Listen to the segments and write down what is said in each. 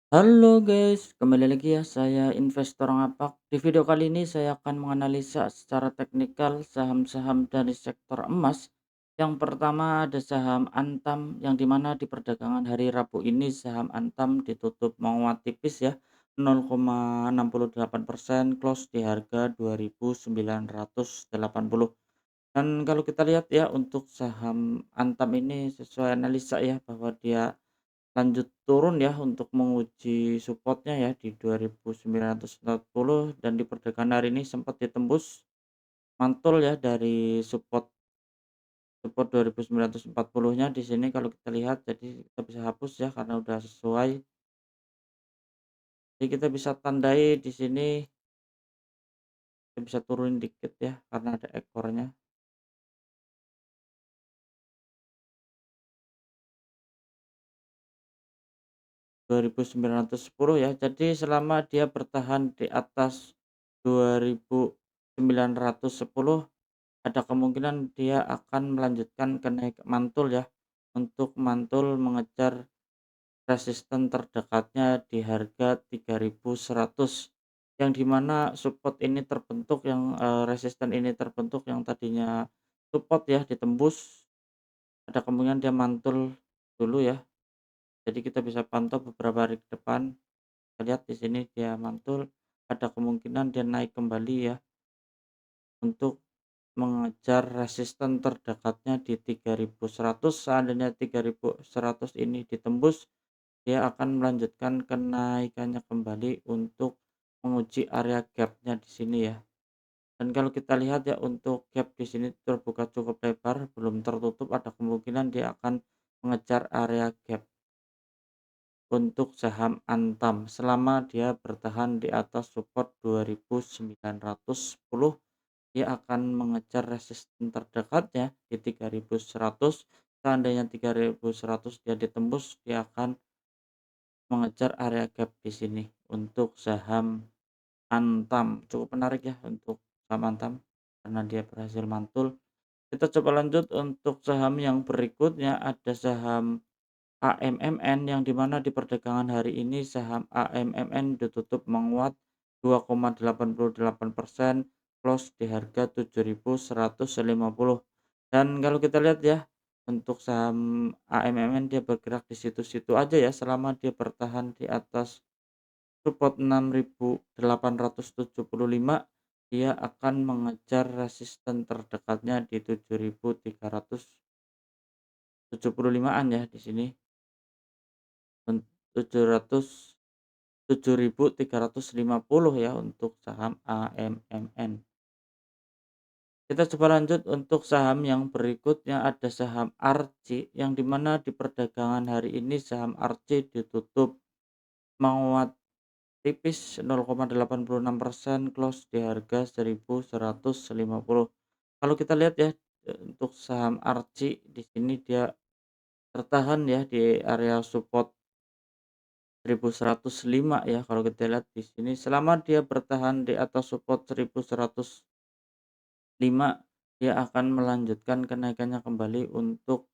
Halo guys, kembali lagi ya saya investor ngapak. Di video kali ini saya akan menganalisa secara teknikal saham-saham dari sektor emas. Yang pertama ada saham Antam yang dimana di perdagangan hari Rabu ini saham Antam ditutup menguat tipis ya 0,68% close di harga 2.980. Dan kalau kita lihat ya untuk saham Antam ini sesuai analisa ya bahwa dia lanjut turun ya untuk menguji supportnya ya di 2.940 dan di perdagangan hari ini sempat ditembus mantul ya dari support 2.940-nya di sini kalau kita lihat, jadi kita bisa hapus ya karena udah sesuai. Jadi kita bisa tandai di sini, kita bisa turunin dikit ya karena ada ekornya 2.910 ya. Jadi selama dia bertahan di atas 2.910, ada kemungkinan dia akan melanjutkan ke naik mantul ya, untuk mantul mengejar resisten terdekatnya di harga 3.100, yang dimana support ini terbentuk resisten ini terbentuk yang tadinya support ya ditembus, ada kemungkinan dia mantul dulu ya. Jadi kita bisa pantau beberapa hari ke depan. Kita lihat di sini dia mantul, ada kemungkinan dia naik kembali ya untuk mengejar resisten terdekatnya di 3.100. Seandainya 3.100 ini ditembus, dia akan melanjutkan kenaikannya kembali untuk menguji area gapnya di sini ya. Dan kalau kita lihat ya untuk gap di sini terbuka cukup lebar, belum tertutup, ada kemungkinan dia akan mengejar area gap untuk saham Antam selama dia bertahan di atas support 2.910. Dia akan mengejar resisten terdekatnya di 3.100. Seandainya 3.100 dia ditembus, dia akan mengejar area gap di sini untuk saham Antam. Cukup menarik ya untuk saham Antam karena dia berhasil mantul. Kita coba lanjut untuk saham yang berikutnya, ada saham AMMN yang dimana di perdagangan hari ini saham AMMN ditutup menguat 2,88%, close di harga 7.150. Dan kalau kita lihat ya untuk saham AMMN dia bergerak di situ-situ aja ya selama dia bertahan di atas support 6.875, dia akan mengejar resisten terdekatnya di 7.375-an ya di sini. 7.350 ya untuk saham AMMN. Kita coba lanjut untuk saham yang berikutnya, ada saham Arci yang dimana di perdagangan hari ini saham Arci ditutup menguat tipis 0,86%, close di harga 1.150. Kalau kita lihat ya untuk saham Arci di sini dia tertahan ya di area support 1.105 ya. Kalau kita lihat di sini selama dia bertahan di atas support 1.105, dia akan melanjutkan kenaikannya kembali untuk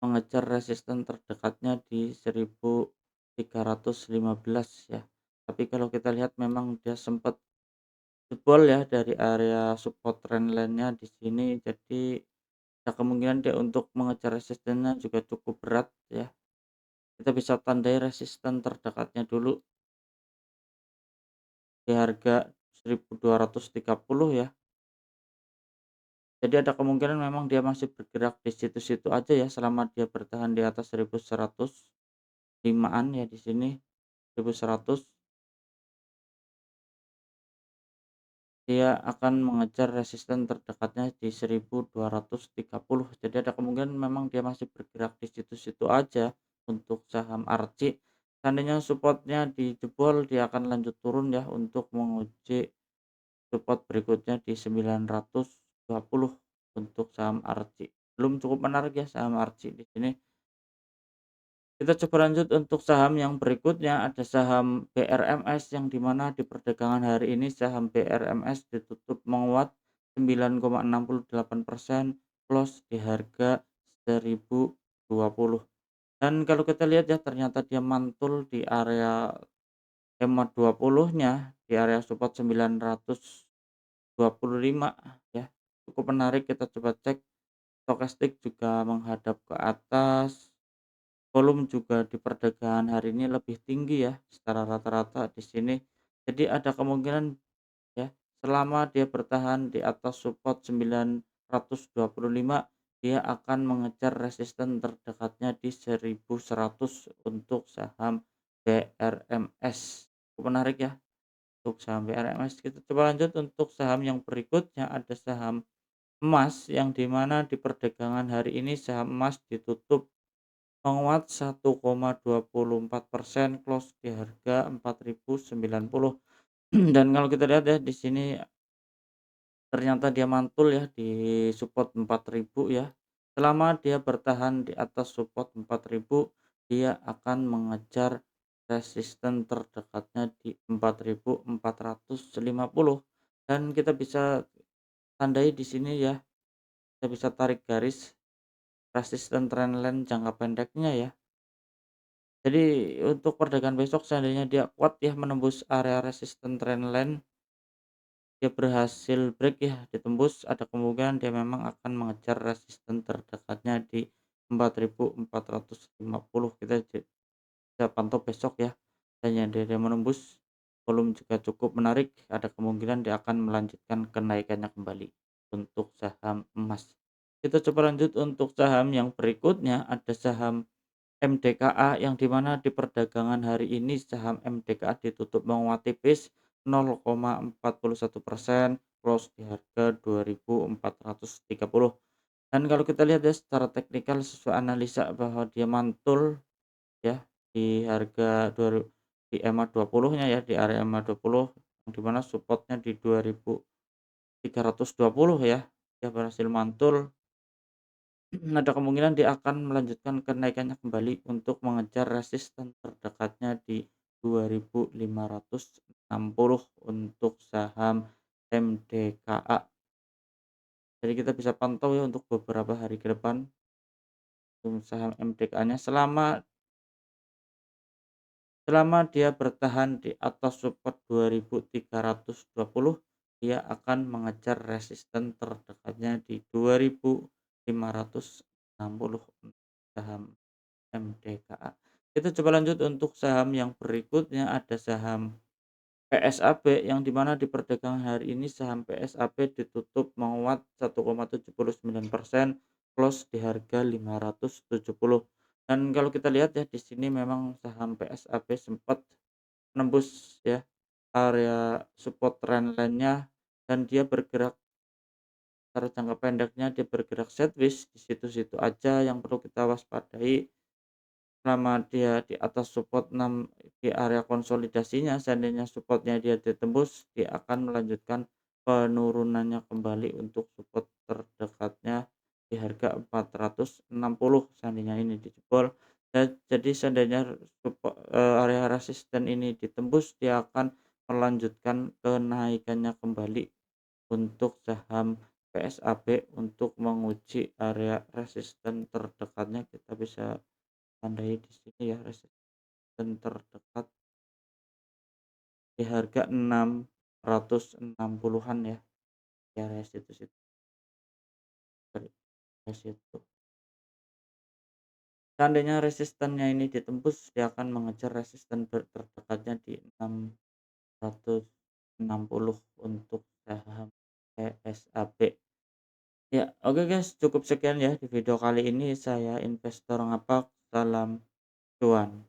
mengejar resisten terdekatnya di 1.315 ya. Tapi kalau kita lihat memang dia sempat jebol ya dari area support trendline-nya di sini, jadi ada kemungkinan dia untuk mengejar resistennya juga cukup berat ya. Kita bisa tandai resisten terdekatnya dulu di harga 1.230 ya. Jadi ada kemungkinan memang dia masih bergerak di situ-situ aja ya selama dia bertahan di atas 1.105-an ya di sini, 1.100 dia akan mengejar resisten terdekatnya di 1.230. Jadi ada kemungkinan memang dia masih bergerak di situ-situ aja untuk saham Arci. Seandainya supportnya dijebol, dia akan lanjut turun ya untuk menguji support berikutnya di 920 untuk saham Arci. Belum cukup menarik ya saham Arci di sini. Kita coba lanjut untuk saham yang berikutnya, ada saham BRMS yang dimana di perdagangan hari ini saham BRMS ditutup menguat 9,68%, close di harga 1.020. Dan kalau kita lihat ya ternyata dia mantul di area EMA 20-nya di area support 925 ya, cukup menarik kita coba cek. Stokastik juga menghadap ke atas, volume juga di perdagangan hari ini lebih tinggi ya secara rata-rata di sini. Jadi ada kemungkinan ya, selama dia bertahan di atas support 925, dia akan mengejar resisten terdekatnya di 1100 untuk saham BRMS. Cukup menarik ya untuk saham BRMS. Kita coba lanjut untuk saham yang berikutnya, ada saham emas yang dimana di perdagangan hari ini saham emas ditutup menguat 1,24%, close di harga 4.090. Dan kalau kita lihat ya di sini ternyata dia mantul ya di support 4.000 ya. Selama dia bertahan di atas support 4.000, dia akan mengejar resisten terdekatnya di 4.450, dan kita bisa tandai di sini ya. Kita bisa tarik garis resisten trendline jangka pendeknya ya. Jadi untuk perdagangan besok seandainya dia kuat ya menembus area resisten trendline, dia berhasil break ya, ditembus, ada kemungkinan dia memang akan mengejar resisten terdekatnya di 4.450. Kita bisa pantau besok ya. Dan yang dia menembus, volume juga cukup menarik, ada kemungkinan dia akan melanjutkan kenaikannya kembali untuk saham emas. Kita coba lanjut untuk saham yang berikutnya, ada saham MDKA yang dimana di perdagangan hari ini saham MDKA ditutup menguat tipis 0,41%, close di harga 2.430. Dan kalau kita lihat ya secara teknikal sesuai analisa bahwa dia mantul ya di harga di EMA 20-nya ya, di area EMA 20, yang dimana supportnya di 2.320 ya. Dia berhasil mantul. Ada kemungkinan dia akan melanjutkan kenaikannya kembali untuk mengejar resisten terdekatnya di 2.560 untuk saham MDKA. Jadi kita bisa pantau ya untuk beberapa hari ke depan untuk saham MDKA-nya, selama dia bertahan di atas support 2.320, dia akan mengejar resisten terdekatnya di 2.560 untuk saham MDKA. Kita coba lanjut untuk saham yang berikutnya, ada saham PSAB yang dimana di perdagangan hari ini saham PSAB ditutup menguat 1,79%, close di harga 570. Dan kalau kita lihat ya di sini memang saham PSAB sempat menembus ya area support trendline-nya, dan dia bergerak secara jangka pendeknya, dia bergerak sideways di situ-situ aja yang perlu kita waspadai. Selama dia di atas support 6 di area konsolidasinya, seandainya supportnya dia ditembus, dia akan melanjutkan penurunannya kembali untuk support terdekatnya di harga 460 seandainya ini dijebol. Jadi seandainya area resisten ini ditembus, dia akan melanjutkan kenaikannya kembali untuk saham PSAB untuk menguji area resisten terdekatnya. Kita bisa tandai di sini ya, resisten terdekat di harga 660-an ya, di area situ-situ, sorry, area situ. Seandainya resistennya ini ditembus, dia akan mengejar resisten terdekatnya di 660 untuk saham PSAB. Ya, oke guys, cukup sekian ya di video kali ini. Saya investor ngapak, salam cuan.